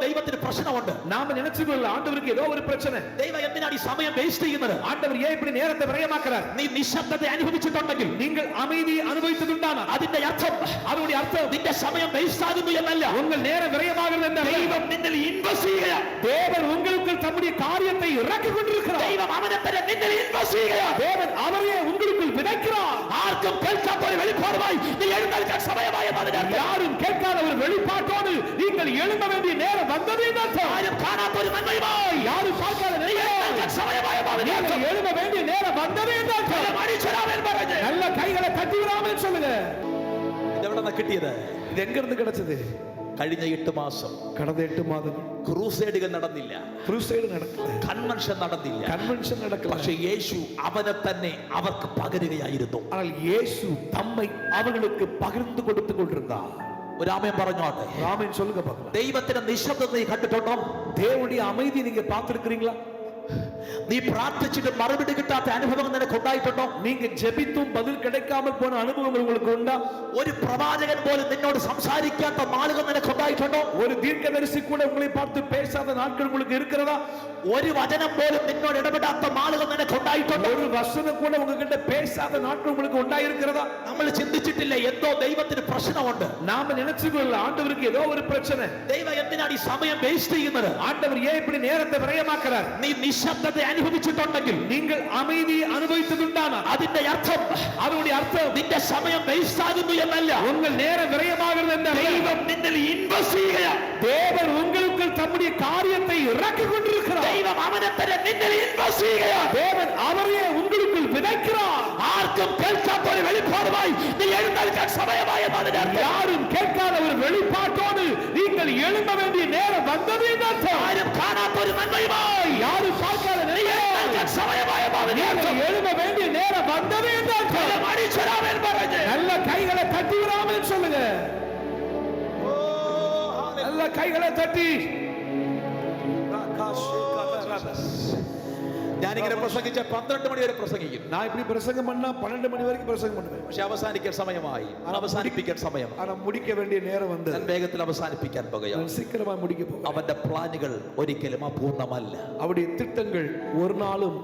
ദൈവത്തിന് പ്രശ്നമുണ്ട്. நாம நினைச்சுக்கொள்ள ஆண்டவருக்கு ஏதோ ஒரு பிரச்சனை. ദൈവം എന്തിനാണ് ഈ സമയം വേസ്റ്റ് ചെയ്യുന്നത്? ஆண்டவர் ஏன் இப்படி நேரத்தை விரயமாக்குறார்? നീ നിശബ്ദത അനുഭവിച്ചിട്ടുണ്ടെങ്കിൽ, நீங்கள் அமைதி அனுபவித்ததுண்டானா, അതിന്റെ അർത്ഥം அதனுடைய அர்த்தம் നിന്റെ സമയം വേസ്റ്റ് ആകുന്നു എന്നല്ല. உங்கள் நேரம் விரயமாகிறது என்றால் ദൈവം നിന്നിൽ ഇൻവെസ്റ്റ് ചെയ്യുകയാണ്. தேவன் உங்களுக்குள் தம்முடைய காரியத்தை இறக்கிக் கொண்டிருக்கிறார். ദൈവം അവനെ തന്നെ നിന്നിൽ ഇൻവെസ്റ്റ് ചെയ്യുകയാണ്. தேவன் அவரையே உங்களுக்குள் விதைக்கிறார். ആർക്കും കേൾക്കാത്ത ഒരു വെളിപ്പാടുമായി നീ എഴുന്നേൽക്കാൻ സമയമായെന്നതിന് അർത്ഥം. யாரும் கேட்காத ஒரு வெளிப்பாட்டோடு நீங்கள் எழும்ப வேண்டிய நேரம் வந்தது என்று அர்த்தம். ആരും കാണാത്ത ഒരു നന്മയുമായി, யாரும் பார்க்காத നീ എഴുന്നേൽക്കാൻ സമയമായെന്നതിന് അർത്ഥം. நீங்கள் எழும்ப வேண்டிய நேரம் வந்தது என்று அர்த்தம். മനുഷ്യരാമൻ പറഞ്ഞു. நல்ல கைகளை தட்டி விடாமல் சொல்லுங்க. ഇതെവിടെ കിട്ടിയത്? இது எங்க இருந்து கிடைச்சது? കഴിഞ്ഞ 8 മാസം கடந்த 8 மாதம் ക്രൂസൈഡുകൾ നടന്നില്ല, ക്രൂസൈഡ് നടക്കില്ല, കൺവെൻഷൻ നടന്നില്ല. கன்வென்ஷன் நடக்கல. പക്ഷേ യേശു അവനെ തന്നെ അവർക്ക് പകരുകയായിരുന്നു. ஆனால் இயேசு தம்மை அவர்களுக்கு பகிர்ந்து கொடுத்து கொண்டிருந்தார். ഒരു ആമേൻ പറഞ്ഞോട്ടെ. ஆமென் சொல்லுங்க பார்க்கலாம். ദൈവത്തിന്റെ നിശബ്ദത നീ കണ്ടിട്ടുണ്ടോ? தேவனுடைய அமைதி நீங்க பார்த்திருக்கிறீங்களா? നീ പ്രാർത്ഥിച്ചിട്ട് മറുപടി കിട്ടാത്ത അനുഭവം നിനക്ക് ഉണ്ടായിട്ടുണ്ടോ? நீங்க ஜெபித்தும் பதில் கிடைக்காமல் போன அனுபவங்கள் உங்களுக்கு உண்டா? ഒരു പ്രവാചകൻ പോലും നിന്നോട് സംസാരിക്കാത്ത നാളുകൾ നിനക്ക് ഉണ്ടായിട്ടുണ്ടോ? ஒரு தீர்க்கதரிசி கூட உங்களை பார்த்து பேசாத நாட்கள் உங்களுக்கு இருக்கிறதா? ഒരു വചനം പോലും നിന്നോട് ഇടപെടാത്ത നാളുകൾ നിനക്ക് ഉണ്ടായിട്ടുണ്ടോ? ஒரு வசனம் கூட உங்ககிட்ட பேசாத நாட்கள் உங்களுக்கு உண்டாயிருக்கிறதா? നമ്മൾ ചിന്തിച്ചിട്ടില്ല എന്തോ ദൈവത്തിന് പ്രശ്നമുണ്ട്. நாம நினைச்சுக்கொள்ள ஆண்டவருக்கு ஏதோ ஒரு பிரச்சனை. ദൈവം എന്തിനാണ് ഈ സമയം വേസ്റ്റ് ചെയ്യുന്നത്? ஆண்டவர் ஏன் இப்படி நேரத்தை விரயமாக்குறார்? നീ നിശബ്ദത അനുഭവിച്ചിട്ടുണ്ടെങ്കിൽ, நீங்கள் அமைதி அனுபவித்ததுண்டானா, അതിന്റെ അർത്ഥം அதனுடைய அர்த்தம் നിന്റെ സമയം വേസ്റ്റ് ആകുന്നു എന്നല്ല. உங்கள் நேரம் விரயமாகிறது என்றால் ദൈവം നിന്നിൽ ഇൻവെസ്റ്റ് ചെയ്യുകയാണ്. தேவன் உங்களுக்குள் தம்முடைய காரியத்தை இறக்கிக் கொண்டிருக்கிறார். ദൈവം അവനെ തന്നെ നിന്നിൽ ഇൻവെസ്റ്റ് ചെയ്യുകയാണ്. தேவன் அவரையே உங்களுக்குள் விதைக்கிறார். ആർക്കും കേൾക്കാത്ത ഒരു വെളിപ്പാടുമായി നീ എഴുന്നേൽക്കാൻ സമയമായെന്നതിന് അർത്ഥം. யாரும் கேட்காத ஒரு வெளிப்பாட்டோடு நீங்கள் எழும்ப வேண்டிய நேரம் வந்தது என்று அர்த்தம். ആരും കാണാത്ത ഒരു നന്മയുമായി யாரும் பார்க்காத നീ എഴുന്നേൽക്കാൻ സമയമായെന്നതിന് അർത്ഥം. நீங்கள் எழும்ப வேண்டிய நேரம் வந்தது என்று அர்த்தம். മനുഷ്യരാമൻ പറഞ്ഞു. நல்ல கைகளை தட்டி விடாமல் சொல்லுங்க. நல்ல கைகளை தட்டி. ഞാനിങ്ങനെ പ്രസംഗിച്ച 12 മണി വരെ പ്രസംഗിക്കും. நான் இப்படி பிரசங்கம் பண்ணா 12 மணி வரைக்கும் பிரசங்கம் பண்ணுவேன். പക്ഷെ അവസാനിക്കാൻ സമയമായി. അവസാനിപ്പിക്കാൻ സമയം. ஆனா முடிக்க வேண்டிய நேரம் வந்து ഞാൻ വേഗത്തിൽ അവസാനിപ്പിക്കാൻ പോകുകയാണ്. நான் சீக்கிரமா முடிக்க போகிறேன். അവന്റെ പ്ലാനുകൾ ഒരിക്കലും അപൂർണമല്ല. அவருடைய திட்டங்கள் ஒரு நாளும்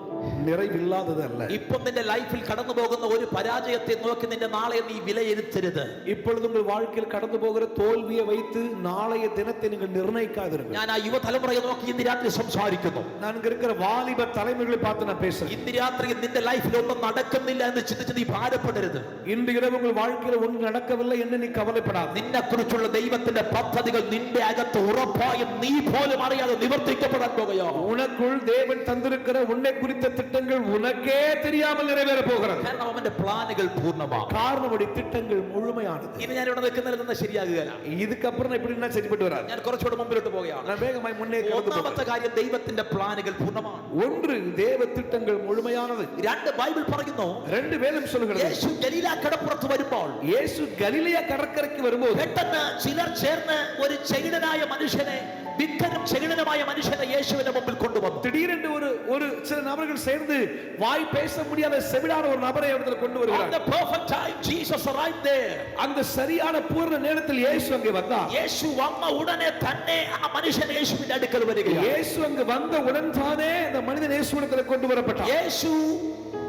நிறைவில்லாதது அல்ல. ഇപ്പം നിന്റെ ലൈഫിൽ കടന്നു പോകുന്ന ഒരു പരാജയത്തെ നോക്കി നിന്റെ നാളെ നീ വിലയിരുത്തരുത്. இப்பொழுது உங்கள் வாழ்க்கையில் கடந்து போகிற தோல்வியை வைத்து நாளைய தினத்தை நீங்கள் நிர்ணயிக்காதீர்கள். ഞാൻ ആ യുവതലമുറയെ നോക്കി ഇന്ന് രാത്രി സംസാരിക്കുന്നു. நான் இங்க இருக்கிற வாலிப தலைமைகளை பார்த்து நான் பேசுறேன். ഇന്ന് രാത്രി നിന്റെ ലൈഫിൽ ഒന്നും നടക്കുന്നില്ല എന്ന് ചിന്തിച്ച് നീ ഭാരപ്പെടരുത്. இன்று இரவு உங்கள் வாழ்க்கையில் ஒன்றும் நடக்கவில்லை என்று நீ கவலைப்படாத. നിന്നെ കുറിച്ചുള്ള ദൈവത്തിന്റെ പദ്ധതികൾ നിന്റെ അകത്ത് ഉറപ്പായും നീ പോലും അറിയാതെ നിവർത്തിക്കപ്പെടാൻ പോകുകയാണ്. உனக்குள் தேவன் தந்திருக்கிற உன்னை குறித்த திட்டங்கள் உனக்கே தெரியாமல் நிறைவேற போகிறது. കാരണം അവന്റെ പ്ലാനുകൾ പൂർണ്ണമാണ്. காரணம் அவருடைய திட்டங்கள் முழுமையானது. ഇനി ഞാൻ ഇവിടെ നിൽക്കുന്നതിൽ ശരിയാകുകയില്ല. இதுக்கப்புறம் நான் இப்படி நான் சரிப்பட்டு வராது. ഞാൻ കുറച്ചുകൂടെ മുമ്പിലോട്ട് പോവുകയാണ്. நான் வேகமாய் முன்னே கடந்து போகிறேன். ഒന്നാമത്തെ കാര്യം ദൈവത്തിന്റെ പ്ലാനുകൾ പൂർണ്ണമാണ്. ஒன்று தேவ திட்டங்கள் முழுமையானது. രണ്ട് ബൈബിൾ പറയുന്നു, ரெண்டு வேதம் சொல்லுகிறது. യേശു ഗലീല കടപ്പുറത്ത് വരുമ്പോൾ இயேசு கலிலேயா கடற்கரைக்கு வரும்போது പെട്ടെന്ന് ചിലർ ചേർന്ന് ഒരു ചെകിടനായ മനുഷ്യനെ, വിക്കനും ചെകിടനുമായ മനുഷ്യനെ യേശുവിന്റെ മുമ്പിൽ കൊണ്ടുവന്നു. திடீரென்று ஒரு சில நபர்கள் சேர்ந்து வாய் பேச முடியாத செவிடான ஒரு நபரை இடத்துல கொண்டு வருகிறார். At the perfect time Jesus arrived there. அந்த சரியான பூர்ண நேரத்தில் இயேசு அங்கே வந்தார். യേശു വന്ന ഉടനെ തന്നെ ആ മനുഷ്യൻ യേശുവിന്റെ അടുക്കൽ വരികയാണ്. இயேசு அங்கே வந்த உடன் தானே அந்த மனிதன் இயேசுவிடத்தில் கொண்டு வரப்பட்டார். യേശു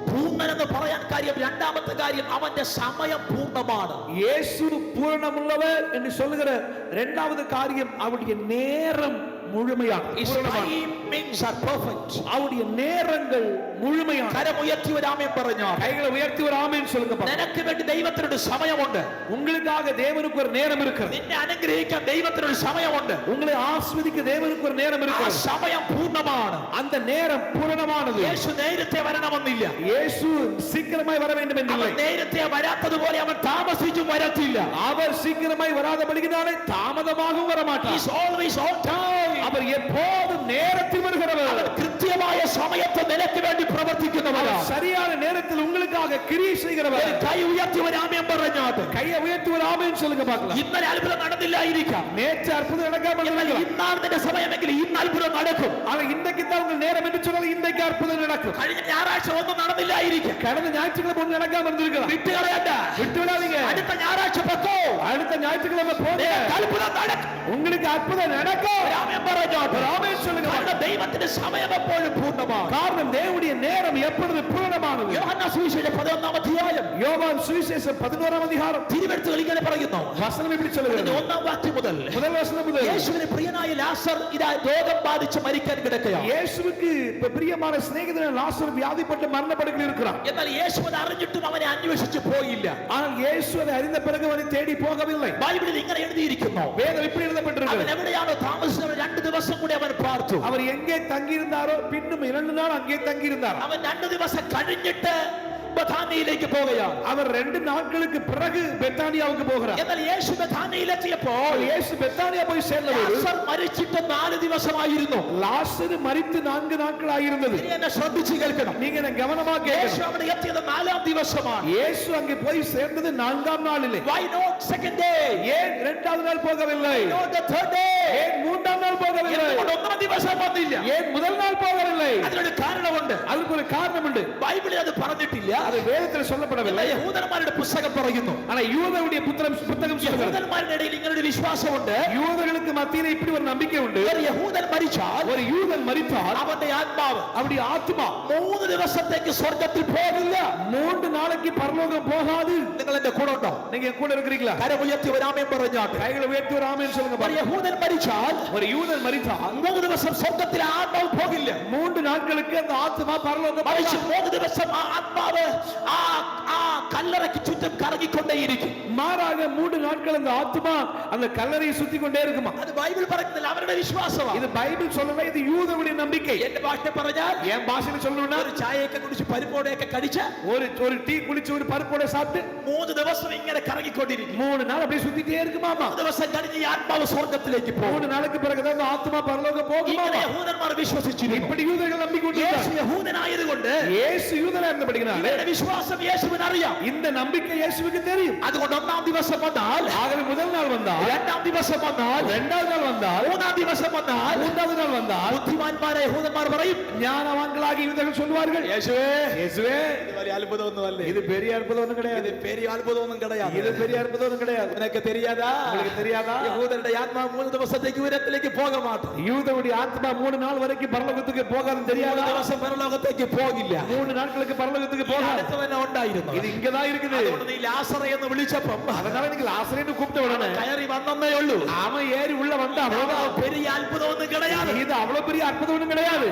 പൂർണ്ണനെന്ന് പറയാൻ കാര്യം, രണ്ടാമത്തെ കാര്യം അവന്റെ സമയം പൂർണ്ണമാണ്. இயேசு பூரணமுள்ளவர் என்று சொல்லுகிற இரண்டாவது காரியம் அவருடைய நேரம் முழுமையானது. அவருடைய நேரங்கள் முழுமையான. കരം ഉയർത്തി ഒരു ആമേൻ പറഞ്ഞോ. கைகளை உயர்த்தி ஒரு ஆமென் சொல்லுங்க. നിനക്ക് വേണ്ടി ദൈവത്തിനൊരു സമയമുണ്ട്. உங்களுக்காக தேவனுக்கு ஒரு நேரம் இருக்கிறது. നിന്നെ അനുഗ്രഹിക്കാൻ ദൈവത്തിനൊരു സമയമുണ്ട്. உங்களை ஆசீர்வதிக்க தேவனுக்கு ஒரு நேரம் ആ இருக்கிறது. സമയം പൂർണ്ണമാണ്. அந்த நேரம் பூரணமானது. യേശു നേരത്തെ വരണമെന്നില്ല. இயேசு சீக்கிரமாய் வர வேண்டும் என்றில்லை. അവൻ നേരത്തെ വരാത്തതുപോലെ അവൻ താമസിച്ചും വരത്തില്ല. அவர் சீக்கிரமாய் வராதபடியினாலே தாமதமாகவும் வர மாட்டார். He is always on time. அவர் எப்போதும் நேரத்தில் வருகிறவர். അവൻ കൃത്യമായ സമയത്ത് നിനക്ക് വേണ്ടി പ്രവർത്തിക്കുന്നവരാണ്. சரியான நேரத்தில் உங்களுக்காக கிரியை செய்கிறவர். കൈ ഉയർത്തി ഒരു ആമേൻ പറഞ്ഞാട്ട്. கையை உயர்த்தி ஒரு ஆமென் சொல்லுங்க பார்க்கலாம். ഇന്നലെ അത്ഭുതം നടന്നില്ലായിരിക്കാം. நேற்று அற்புதம் நடக்காமல் എന്നാൽ இருக்கலாம். ഇന്നാണ് നിന്റെ സമയമെങ്കിൽ ഇന്ന് അത്ഭുതം നടക്കും. ஆனா இன்றைக்கு தான் உங்கள் நேரம் என்று சொன்னால் இன்றைக்கு அற்புதம் நடக்கும். കഴിഞ്ഞ ഞായറാഴ്ച ഒന്നും നടന്നില്ലായിരിക്കാം. கடந்த ஞாயிற்றுக்கிழமை ஒன்று நடக்காம இருந்திருக்கலாம். വിട്ടുകളയണ്ട. விட்டு விடாதீங்க. അടുത്ത ഞായറാഴ്ച പത്തോ அடுத்த ஞாயிற்றுக்கிழமை போங்க. അത്ഭുതം നടക്കും. உங்களுக்கு அற்புதம் நடக்கும். ഒരു ആമേൻ ദൈവത്തിന്റെ സമയം എപ്പോഴും പൂർണ്ണമാണ്. காரணம் தேவனுடைய நேரம் எப்பொழுது பூரணமானது. യോഹന്നാൻ സുവിശേഷം 11-ാം അധ്യായം யோவான் சுவிசேஷம் 11-ஆம் அதிகாரம் തിരുവെഴുത്തുകൾ ഇങ്ങനെ പറയുന്നു. வசனம் இப்படி சொல்லுகிறது. അതിന്റെ 1-ാം വാക്യം മുതൽ முதல் வசனம் முதல் യേശുവിന് പ്രിയനായ ലാസർ ഇതാ രോഗം ബാധിച്ച് മരിക്കാൻ കിടക്കുകയാണ്. இயேசுவுக்கு பிரியமான சிநேகிதன் லாசர் வியாதிப்பட்டு மரணப்படுகையில் இருக்கிறான். എന്നാൽ യേശു അത് അറിഞ്ഞിട്ടും അവനെ അന്വേഷിച്ച് പോയില്ല. ஆனால் இயேசு அதை அறிந்த பிறகு அவனை தேடி போகவில்லை. ബൈബിളിൽ ഇങ്ങനെ എഴുതിയിരിക്കുന്നു. வேதம் இப்படி எழுதப்பட்டிருக்கிறது. അവൻ എവിടെയാണോ താമസിച്ചത് 2 ദിവസം കൂടി അവൻ പാർത്തു. அவர் எங்கே தங்கியிருந்தாரோ பின்னும் 2 நாள் அங்கே தங்கியிருந்தார். അവൻ 2 ദിവസം കഴിഞ്ഞിട്ട് ബഥാനിയിലേക്ക് പോവുകയാണ്. அவர் 2 நாட்களுக்கு பிறகு பெத்தானியாவுக்கு போகிறார். എന്നാൽ യേശു ബഥാനിയിലെത്തിയപ്പോൾ இயேசு பெத்தானியா போய் சேர்ந்தபோது ലാസർ മരിച്ചിട്ട് 4 ദിവസമായിരുന്നു. லாசரு மரித்து 4 நாட்கள் ஆயிருந்தது. ഇനി എന്നെ ശ്രദ്ധിച്ച് കേൾക്കണം. நீங்க என்ன கவனமா യേശു கேட்கணும். അവിടെ എത്തിയത് 4-ാം ദിവസമാണ്. இயேசு அங்கே போய் சேர்ந்தது 4ஆம் நாளிலே. Why not second day? ஏன் 2வது நாள் போகவில்லை? Not the third day? ஏன் 3ஆம் நாள் போகவில்லை? എന്തുകൊണ്ട് 1-ാം ദിവസം വന്നില്ല? ஏன் முதல் நாள் போகவில்லை? അതിനൊരു കാരണമുണ്ട്. அதுக்கு ஒரு காரணம் உண்டு. ബൈബിളിൽ അത് പറഞ്ഞിട്ടില്ല. அது வேதத்தில் சொல்லப்படவில்லை. യഹൂദന്മാരുടെ പുസ്തകം പറയുന്നു. ஆனா யூதருடைய புத்தகம் சொல்கிறது. യഹൂദന്മാരുടെ ഇടയിൽ ഇങ്ങനെ ഒരു വിശ്വാസമുണ്ട്. யூதர்களுக்கு மத்தியிலே இப்படி ஒரு நம்பிக்கை உண்டு. ഒരു യഹൂദൻ മരിച്ചാൽ ஒரு யூதன் மரித்தால் അവന്റെ ആത്മാവ് அவருடைய ஆத்மா 3 ദിവസത്തേക്ക് സ്വർഗ്ഗത്തിൽ പോകില്ല. 3 நாளைக்கு பரலோகம் போகாது. നിങ്ങൾ എന്റെ കൂടെ ഉണ്ടോ? நீங்க என் கூட இருக்கிறீங்களா? കരമുയർത്തി ഒരു ആമേൻ പറഞ്ഞാട്ടെ. கைகளை உயர்த்தி ஒரு ஆமென் சொல்லுங்க ഒരു பாருங்க. യഹൂദൻ മരിച്ചാൽ ஒரு யூதன் மரித்தால் 3 ദിവസം സ്വർഗ്ഗത്തിൽ ആത്മാവ് പോകില്ല. 3 நாட்களுக்கு அந்த ஆத்மா பரலோகம் മരിച്ച് போகாது. 3 ദിവസം ആ ആത്മാവ് ആ കല്ലറയ്ക്ക് ചുറ്റും കറങ്ങിക്കൊണ്ടേയിരിക്കും. மாறாக 3 நாட்கள் அந்த ஆத்மா அந்த கல்லறையை சுத்தி கொண்டே இருக்குமா. അത് ബൈബിൾ പറയുന്നില്ല, അവരുടെ വിശ്വാസമാണ്. இது பைபிள் சொல்லல, இது யூதருடைய நம்பிக்கை. എന്റെ ഭാഷ പറഞ്ഞാൽ என் பாஷையில சொல்லணும்னா ഒരു ചായയൊക്കെ കുടിച്ച് പരിപ്പോടെയൊക്കെ കടിച്ച് ஒரு டீ குடிச்சு ஒரு பருப்போட சாப்பிட்டு 3 ദിവസം ഇങ്ങനെ കറങ്ങിക്കൊണ്ടിരിക്കും. 3 நாள் அப்படியே சுத்திட்டே இருக்குமாமா. 3 ദിവസം കഴിഞ്ഞ് ഈ ആത്മാവ് സ്വർഗ്ഗത്തിലേക്ക് പോകും. 3 നാൾക്ക് பிறகுதான் அந்த ஆத்மா பரலோகம் போகுமா. ഇങ്ങനെ യഹൂദന്മാർ വിശ്വസിച്ചിരുന്നു. இப்படி யூதர்கள் நம்பிக்கொண்டிருந்தார். യേശു യഹൂദനായതുകൊണ്ട് இயேசு யூதனா இருந்தபடியால் ഇവരുടെ വിശ്വാസം യേശുവിന് അറിയാം. இந்த நம்பிக்கை இயேசுவுக்கு தெரியும். അതുകൊണ്ട് 1-ാം ദിവസം വന്നാൽ, ஆகவே முதல் நாள் வந்தால், 2-ാം ദിവസം വന്നാൽ, 2வது நாள் வந்தால், 3-ാം ദിവസം വന്നാൽ, 3வது நாள் வந்தால் ബുദ്ധിമാന്മാരെ യഹൂദന്മാർ പറയും, ஞானவான்களாகி யூதர்கள் சொல்வார்கள், യേശുവേ இயேசுவே ഇത് വലിയ അത്ഭുതമൊന്നുമല്ല. இது பெரிய அற்புதம் ஒண்ணும் கிடையாது. ഇത് பெரிய അത്ഭുതമൊന്നും கிடையாது. இது பெரிய அற்புதம் ஒண்ணும் கிடையாது. നിനക്ക് தெரியாதா? உங்களுக்கு தெரியாதா? യഹൂദരുടെ ആത്മാവ് 3 ദിവസത്തേക്ക് ഉയരത്തിലേക്ക് പോക മാട്ടം. யூதருடைய ஆத்மா 3 நாள் வரைக்கும் பரலோகத்துக்கு போகாதுன்னு 3 தெரியாதா? ദിവസം പരലോകത്തേക്ക് പോകില്ല. 3 நாட்களுக்கு பரலோகத்துக்கு போகாது. അടുത്ത് തന്നെ ഉണ്ടായിരുന്നു. இது இங்கதான் இருக்குது. അതുകൊണ്ട് നീ ലാസറെ എന്ന് വിളിച്ചപ്പം அதனால நீங்க லாசரேன்னு கூப்பிட்ட உடனே കയറി വന്നേ ഉള്ളൂ. அவன் ஏறி உள்ள வந்தா அவ்வளவுதான். பெரிய அற்புதமൊന്നും கிடையாது. இது அவ்வளவு பெரிய அற்புதம் ஒண்ணும் கிடையாது.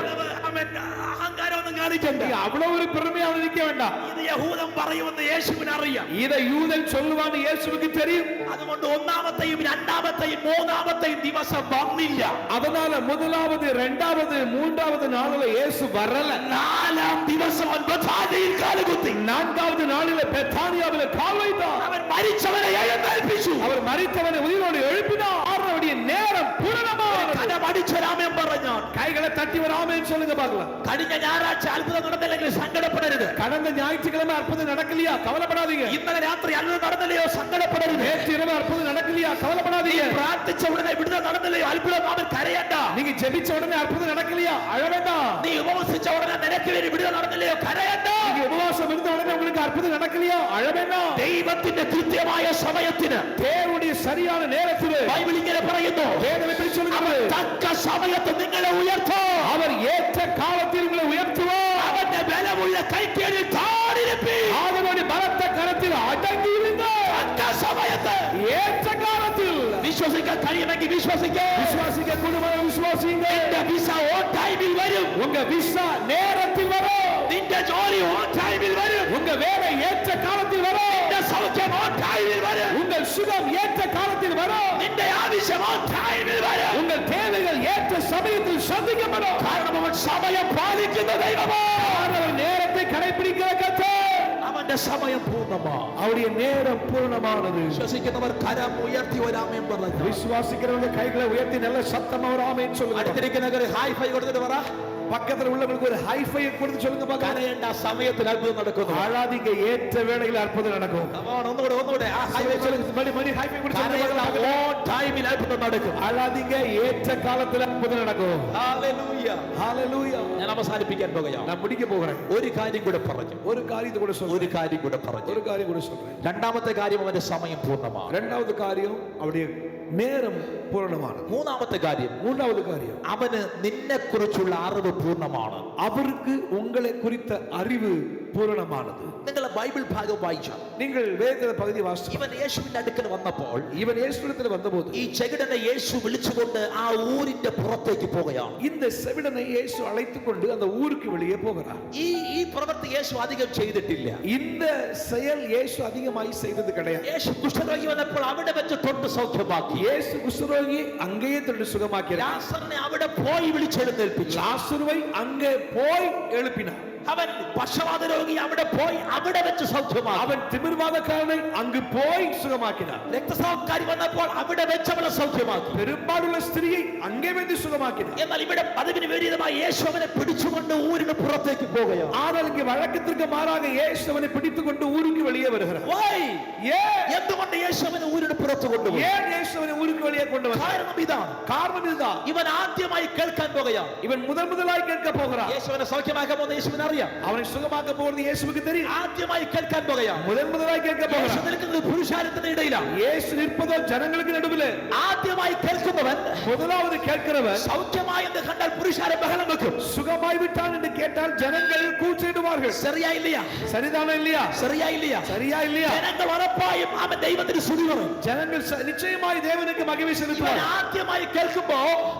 അവൻ അഹങ്കാരമൊന്നും കാണിക്കണ്ട. நீ அவ்வளவு ஒரு பெருமையாக இருக்க வேண்டாம். ഇത് യഹൂദൻ പറയുമെന്ന് യേശുവിന് അറിയാം. இதை யூதன் சொல்லுவான்னு இயேசுவுக்கு தெரியும். അതുകൊണ്ട് 1-ാമത്തെയും 2-ാമത്തെയും 3-ാമത്തെയും ദിവസം വന്നില്ല. அதனால முதலாவது 2வது 3வது நாளில இயேசு வரல. 4-ാം ദിവസം അവൻ ബഥാനിയിൽ കാലുകുത്തി. 4வது நாளில பெத்தானியாவில கால் வைத்தார். അവൻ മരിച്ചവനെ എഴുന്നേൽപ്പിച്ചു. அவர் மரித்தவனை உயிரோடு எழுப்பினார். அவருடைய நேரம் பூரணமானது. കരമടിച്ചൊരാമൻ പറഞ്ഞാൽ கைகளை தட்டி ஒரு ஆமென் சொல்லுங்க பார்க்கலாம். കഴിഞ്ഞ ഞായറാഴ്ച അത്ഭുതം നടന്നില്ലെങ്കിൽ സങ്കടപ്പെടരുത്. கடந்த ஞாயிற்றுக்கிழமை அற்புதம் நடக்கலையா? கவலைப்படாதீங்க. ഇന്നലെ രാത്രി അത്ഭുതം നടന്നില്ലയോ? സങ്കടപ്പെടരുത്. நேற்று இரவு அற்புதம் நடக்கலையா? கவலைப்படாதீங்க. പ്രാർത്ഥിച്ച ഉടനെ വിടുതൽ നടന്നില്ലയോ? അത്ഭുതം അവൻ കരയണ്ട. நீங்க ஜெபிச்ச உடனே அற்புதம் நடக்கலையா? அழ வேண்டாம். നീ ഉപവസിച്ച ഉടനെ നിനക്ക് വേണ്ടി വിടുതൽ നടന്നില്ലയോ? കരയണ്ട. நீங்க உபவாசம் இருந்த உடனே உங்களுக்கு அற்புதம் நடக்கலையா? அழ வேண்டாம். ദൈവത്തിന്റെ കൃത്യമായ സമയത്തിന് தேவனுடைய சரியான நேரத்தில் ബൈബിൾ ഇങ്ങനെ പറയുന്നു, வேதம் எப்படி சொல்லுகிறது? തക്ക സമയത്ത് നിങ്ങളെ ഉയർത്തും. அவர் ஏற்ற காலத்தில் உங்களை உயர்த்துவார். അവന്റെ ബലമുള്ള കൈക്കീഴിൽ താടിരിപ്പീൻ. அவருடைய பலத்த கரத்தில் அடங்கி இருங்கள். തക്ക സമയത്ത് ஏற்ற காலத்தில் വിശ്വസിക്കാൻ കഴിയുമെങ്കിൽ വിശ്വസിക്കേ. விசுவாசிக்க குடும்பம் விசுவாசிங்க. നിന്റെ വിസ ഓൺ ടൈമിൽ വരും. உங்க விசா நேரத்தில் வரும். നിന്റെ ജോലി ഓൺ ടൈമിൽ വരും. உங்க வேலை ஏற்ற காலத்தில் வரும். നിന്റെ സൗഖ്യം ഓൺ ടൈമിൽ വരും. உங்கள் சுகம் ஏற்ற காலத்தில் வரும். നിന്റെ ആവശ്യം ഓൺ ടൈമിൽ വരും. உங்கள் தேவைகள் ஏற்ற சமயத்தில் சந்திக்கப்படும். കാരണം അവൻ സമയം പാലിക്കുന്ന ദൈവമാണ്. அவர் நேரத்தை கடைபிடிக்கிற கர்த்தர். അവന്റെ സമയം പൂർണ്ണമാണ്. அவருடைய நேரம் பூர்ணமானது. വിശ്വസിക്കുന്നവർ കരം ഉയർത്തി ഒരാമേൻ പറഞ്ഞു. விசுவாசிக்கிறவங்க கைகளை உயர்த்தி நல்ல சத்தமா ஒரு ஆமென் சொல்லுங்க. അടുത്തിരിക്കുന്നവർ ഹായ് ഫൈ കൊടുത്തിട്ട് പറ. பக்கத்துல உள்ளவங்களுக்கு ஒரு ஹை ஃபை கொடுத்து சொல்லுங்க பார்க்கலாம். കരയേണ്ട, സമയത്തിൽ അത്ഭുതം നടക്കുന്നു. அழாதீங்க, ஏற்ற வேளையில் அற்புதம் நடக்கும். ഒന്നുകൂടെ ആ ഹൈ ഫൈ சொல்லுங்க. மணி ஹை ஃபை கொடுத்து சொல்லுங்க பார்க்கலாம். ഓൺ ടൈമിൽ അത്ഭുതം നടക്കും. அழாதீங்க, ஏற்ற காலத்தில் அற்புதம் நடக்கும். ഹല്ലേലൂയ. ஹalleluya. ഞാൻ അവസാനിപ്പിക്കാൻ പോകുകയാണ്. நான் முடிக்க போகிறேன். ഒരു കാര്യം കൂടെ പറഞ്ഞു. ஒரு காரியத்தை கூட சொல்றேன். ഒരു കാര്യം കൂടെ പറഞ്ഞു. ஒரு காரியம் கூட சொல்றேன். രണ്ടാമത്തെ കാര്യം അവന്റെ സമയം പൂർണ്ണമാണ്. இரண்டாவது காரியம் அவருடைய நேரம் பூரணமானது. മൂന്നാമത്തെ കാര്യം, மூன்றாவது காரியம், അവന് നിന്നെ കുറിച്ചുള്ള അറിവ് പൂർണ്ണമാണ്. அவருக்கு உங்களை குறித்த அறிவு பூரணமானது. നിങ്ങൾ ബൈബിൾ ഭാഗം വായിച്ചാൽ நீங்கள் வேத பகுதி வாசித்து ഇവൻ യേശുവിന്റെ അടുക്കൽ വന്നപ്പോൾ இவன் இயேசுவிடத்தில் வந்தபோது ഈ ചെകിടനെ യേശു വിളിച്ചുകൊണ്ട് ആ ഊരിന്റെ പുറത്തേക്ക് പോകുകയാണ്. இந்த செவிடனை இயேசு அழைத்துக் கொண்டு அந்த ஊருக்கு வெளியே போகிறார். ഈ പ്രവൃത്തി യേശു അധികം ചെയ്തിട്ടില്ല. இந்த செயல் இயேசு அதிகமாய் செய்தது கிடையாது. യേശു കുഷ്ഠരോഗി വന്നപ്പോൾ അവിടെ വെച്ച് തൊട്ട് സൗഖ്യമാക്കി. இயேசு குஷ்டரோகி அங்கேயே தொட்டு சுகமாக்கினார். ലാസറിനെ അവിടെ പോയി വിളിച്ചെഴുന്നേൽപ്പിച്ചു. லாசருவை அங்கே போய் எழுப்பினார். അവൻ പക്ഷവാത രോഗി അവിടെ പോയി അവിടെ വെച്ച് സൗഖ്യമാക്കി. அவன் திமிர்வாதக்காரனை அங்கு போய் சுகமாக்கினார். രക്തസ്രാവക്കാരി വന്നപ്പോൾ അവിടെ വെച്ച് അവളെ സൗഖ്യമാക്കി. பெரும்பாலுள்ள ஸ்திரியை அங்கே வந்து சுகமாக்கினார். എന്നാൽ ഇവിടെ പതിവിന് വിപരീതമായി യേശു അവനെ പിടിച്ചുകൊണ്ട് ഊരിന് പുറത്തേക്ക് പോകുകയാണ്. ஆனால் இங்கே வழக்கத்திற்கு மாறாக இயேசு அவனை பிடித்துக் கொண்டு ஊருக்கு வெளியே வருகிறார். Why? ஏன்? എന്തുകൊണ്ട് യേശു അവനെ ഊരിന് പുറത്ത് കൊണ്ടുപോയി? ஏன் இயேசு அவனை ஊருக்கு வெளியே கொண்டு வந்தார்? കാരണം ഇതാണ്. காரணம் இதுதான். ഇവൻ ആദ്യമായി കേൾക്കാൻ പോകുകയാണ്. இவன் முதலாய் கேட்க போகிறார். യേശു അവനെ സൗഖ്യമാക്കാൻ പോകുന്ന യേശുവിനെ അറിയാം. அவனை சுகமாக்க போறது இயேசுவுக்கு தெரியும். ആദ്യമായി കേൾക്കാൻ പോകുകയാണ്. முதலாய் கேட்க യേശു போகிறார். നിൽക്കുന്നത് പുരുഷാരത്തിന്റെ ഇടയിലാണ്. இயேசு நிற்பதோ ஜனங்களுக்கு நடுவில். ആദ്യമായി കേൾക്കുന്നവൻ முதலாவது கேட்கிறவன் സൗഖ്യമായി എന്ന് കണ്ടാൽ പുരുഷാരം ബഹളം വെക്കും. சுகமாய் விட்டான் என்று கேட்டால் ஜனங்கள் கூச்சலிடுவார்கள். ശരിയാ ഇല്ലയാ? சரிதானா இல்லையா? ശരിയാ ഇല്ലയാ? சரியா இல்லையா? ജനങ്ങൾ ഉറപ്പായും അവൻ ദൈവത്തിന് സ്തുതി പറയും. ஜனங்கள் நிச்சயமாய் தேவனுக்கு மகிமை ഇവൻ செலுத்துவார்கள். ആദ്യമായി കേൾക്കുമ്പോ